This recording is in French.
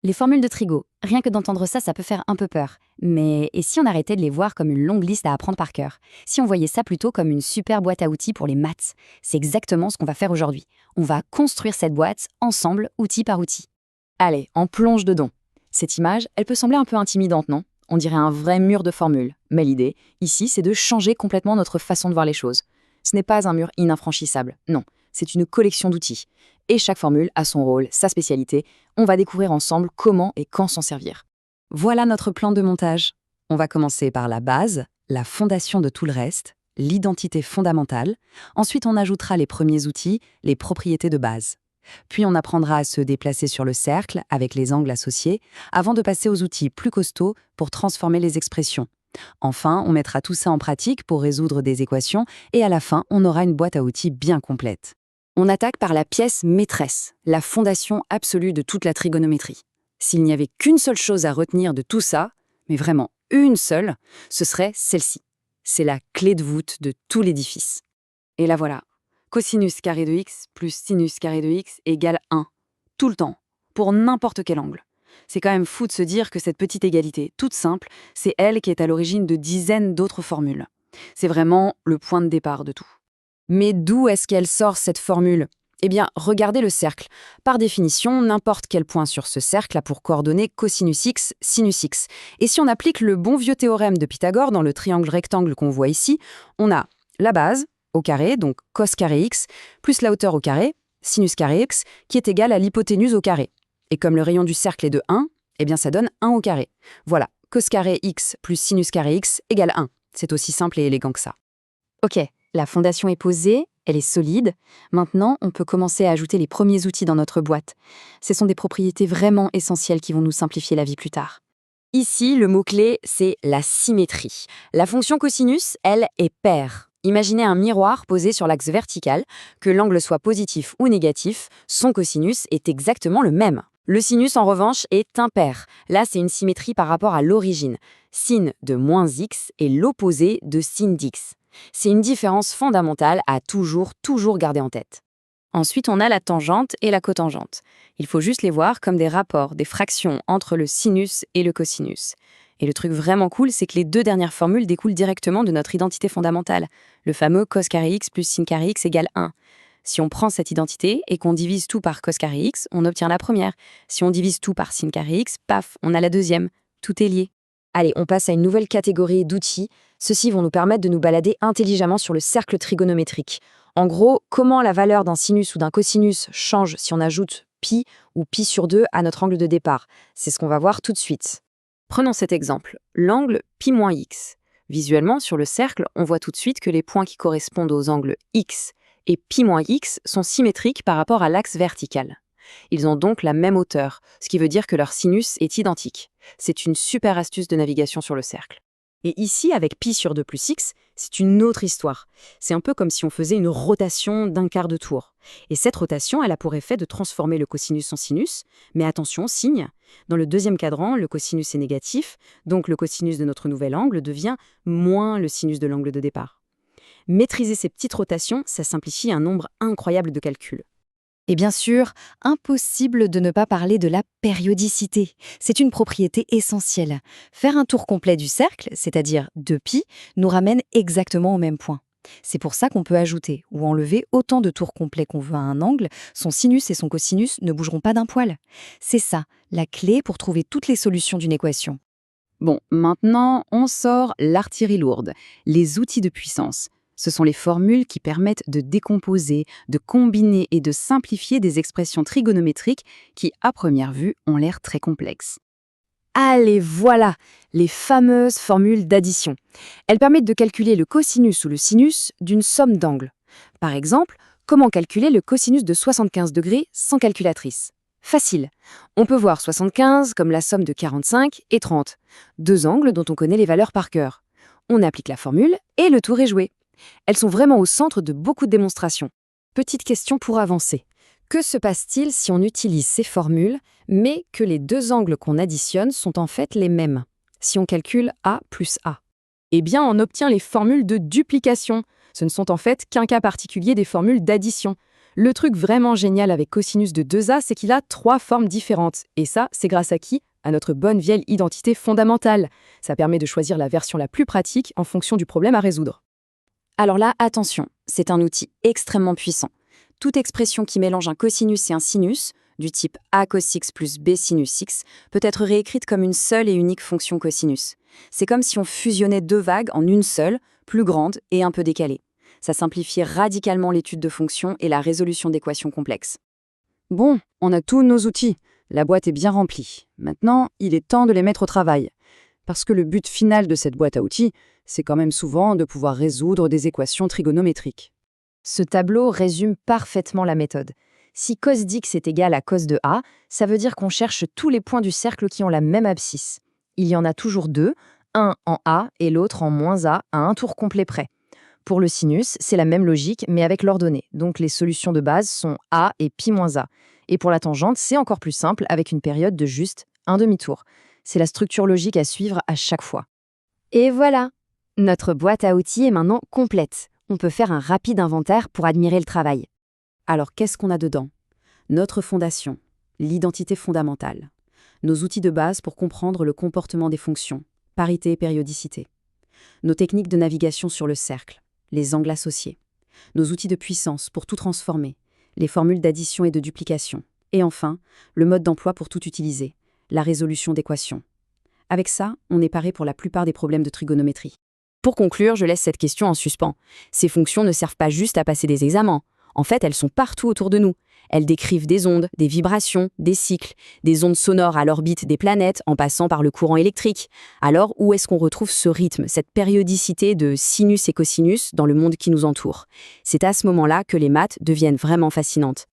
Les formules de trigo, rien que d'entendre ça, ça peut faire un peu peur. Mais et si on arrêtait de les voir comme une longue liste à apprendre par cœur? Si on voyait ça plutôt comme une super boîte à outils pour les maths? C'est exactement ce qu'on va faire aujourd'hui. On va construire cette boîte ensemble, outil par outil. Allez, on plonge dedans. Cette image, elle peut sembler un peu intimidante, non? On dirait un vrai mur de formules. Mais l'idée, ici, c'est de changer complètement notre façon de voir les choses. Ce n'est pas un mur ininfranchissable, non. C'est une collection d'outils. Et chaque formule a son rôle, sa spécialité. On va découvrir ensemble comment et quand s'en servir. Voilà notre plan de montage. On va commencer par la base, la fondation de tout le reste, l'identité fondamentale. Ensuite, on ajoutera les premiers outils, les propriétés de base. Puis on apprendra à se déplacer sur le cercle avec les angles associés, avant de passer aux outils plus costauds pour transformer les expressions. Enfin, on mettra tout ça en pratique pour résoudre des équations et à la fin, on aura une boîte à outils bien complète. On attaque par la pièce maîtresse, la fondation absolue de toute la trigonométrie. S'il n'y avait qu'une seule chose à retenir de tout ça, mais vraiment une seule, ce serait celle-ci. C'est la clé de voûte de tout l'édifice. Et la voilà. Cosinus carré de x plus sinus carré de x égale 1. Tout le temps, pour n'importe quel angle. C'est quand même fou de se dire que cette petite égalité, toute simple, c'est elle qui est à l'origine de dizaines d'autres formules. C'est vraiment le point de départ de tout. Mais d'où est-ce qu'elle sort cette formule? Eh bien, regardez le cercle. Par définition, n'importe quel point sur ce cercle a pour coordonnée cosinus x, sinus x. Et si on applique le bon vieux théorème de Pythagore dans le triangle rectangle qu'on voit ici, on a la base, au carré, donc cos carré x, plus la hauteur au carré, sinus carré x, qui est égale à l'hypoténuse au carré. Et comme le rayon du cercle est de 1, eh bien ça donne 1 au carré. Voilà, cos carré x plus sinus carré x égale 1. C'est aussi simple et élégant que ça. Ok, la fondation est posée, elle est solide. Maintenant, on peut commencer à ajouter les premiers outils dans notre boîte. Ce sont des propriétés vraiment essentielles qui vont nous simplifier la vie plus tard. Ici, le mot-clé, c'est la symétrie. La fonction cosinus, elle, est paire. Imaginez un miroir posé sur l'axe vertical, que l'angle soit positif ou négatif, son cosinus est exactement le même. Le sinus, en revanche, est impair. Là, c'est une symétrie par rapport à l'origine. Sin de moins x est l'opposé de sin d'x. C'est une différence fondamentale à toujours garder en tête. Ensuite, on a la tangente et la cotangente. Il faut juste les voir comme des rapports, des fractions entre le sinus et le cosinus. Et le truc vraiment cool, c'est que les deux dernières formules découlent directement de notre identité fondamentale, le fameux cos carré x plus sin carré x égale 1. Si on prend cette identité et qu'on divise tout par cos carré x, on obtient la première. Si on divise tout par sin carré x, paf, on a la deuxième. Tout est lié. Allez, on passe à une nouvelle catégorie d'outils. Ceux-ci vont nous permettre de nous balader intelligemment sur le cercle trigonométrique. En gros, comment la valeur d'un sinus ou d'un cosinus change si on ajoute pi ou pi sur 2 à notre angle de départ. C'est ce qu'on va voir tout de suite. Prenons cet exemple, l'angle pi moins x. Visuellement, sur le cercle, on voit tout de suite que les points qui correspondent aux angles x et pi moins x sont symétriques par rapport à l'axe vertical. Ils ont donc la même hauteur, ce qui veut dire que leur sinus est identique. C'est une super astuce de navigation sur le cercle. Et ici, avec pi sur 2 plus x, c'est une autre histoire. C'est un peu comme si on faisait une rotation d'un quart de tour. Et cette rotation, elle a pour effet de transformer le cosinus en sinus. Mais attention, signe. Dans le deuxième cadran, le cosinus est négatif, donc le cosinus de notre nouvel angle devient moins le sinus de l'angle de départ. Maîtriser ces petites rotations, ça simplifie un nombre incroyable de calculs. Et bien sûr, impossible de ne pas parler de la périodicité. C'est une propriété essentielle. Faire un tour complet du cercle, c'est-à-dire 2π, nous ramène exactement au même point. C'est pour ça qu'on peut ajouter ou enlever autant de tours complets qu'on veut à un angle, son sinus et son cosinus ne bougeront pas d'un poil. C'est ça, la clé pour trouver toutes les solutions d'une équation. Bon, maintenant, on sort l'artillerie lourde, les outils de puissance. Ce sont les formules qui permettent de décomposer, de combiner et de simplifier des expressions trigonométriques qui, à première vue, ont l'air très complexes. Allez, voilà, les fameuses formules d'addition. Elles permettent de calculer le cosinus ou le sinus d'une somme d'angles. Par exemple, comment calculer le cosinus de 75 degrés sans calculatrice? Facile. On peut voir 75 comme la somme de 45 et 30, deux angles dont on connaît les valeurs par cœur. On applique la formule et le tour est joué. Elles sont vraiment au centre de beaucoup de démonstrations. Petite question pour avancer. Que se passe-t-il si on utilise ces formules, mais que les deux angles qu'on additionne sont en fait les mêmes? Si on calcule A plus A. Eh bien, on obtient les formules de duplication. Ce ne sont en fait qu'un cas particulier des formules d'addition. Le truc vraiment génial avec cosinus de 2a, c'est qu'il a 3 formes différentes. Et ça, c'est grâce à qui? À notre bonne vieille identité fondamentale. Ça permet de choisir la version la plus pratique en fonction du problème à résoudre. Alors là, attention, c'est un outil extrêmement puissant. Toute expression qui mélange un cosinus et un sinus, du type a cos x plus b sinus x, peut être réécrite comme une seule et unique fonction cosinus. C'est comme si on fusionnait 2 vagues en une seule, plus grande et un peu décalée. Ça simplifie radicalement l'étude de fonctions et la résolution d'équations complexes. Bon, on a tous nos outils. La boîte est bien remplie. Maintenant, il est temps de les mettre au travail. Parce que le but final de cette boîte à outils, c'est quand même souvent de pouvoir résoudre des équations trigonométriques. Ce tableau résume parfaitement la méthode. Si cos d'x est égal à cos de a, ça veut dire qu'on cherche tous les points du cercle qui ont la même abscisse. Il y en a toujours deux, un en a et l'autre en moins a à un tour complet près. Pour le sinus, c'est la même logique, mais avec l'ordonnée. Donc les solutions de base sont a et pi moins a. Et pour la tangente, c'est encore plus simple avec une période de juste un demi-tour. C'est la structure logique à suivre à chaque fois. Et voilà, notre boîte à outils est maintenant complète. On peut faire un rapide inventaire pour admirer le travail. Alors qu'est-ce qu'on a dedans? Notre fondation, l'identité fondamentale. Nos outils de base pour comprendre le comportement des fonctions, parité et périodicité. Nos techniques de navigation sur le cercle, les angles associés. Nos outils de puissance pour tout transformer, les formules d'addition et de duplication. Et enfin, le mode d'emploi pour tout utiliser, la résolution d'équations. Avec ça, on est paré pour la plupart des problèmes de trigonométrie. Pour conclure, je laisse cette question en suspens. Ces fonctions ne servent pas juste à passer des examens. En fait, elles sont partout autour de nous. Elles décrivent des ondes, des vibrations, des cycles, des ondes sonores à l'orbite des planètes en passant par le courant électrique. Alors, où est-ce qu'on retrouve ce rythme, cette périodicité de sinus et cosinus dans le monde qui nous entoure? C'est à ce moment-là que les maths deviennent vraiment fascinantes.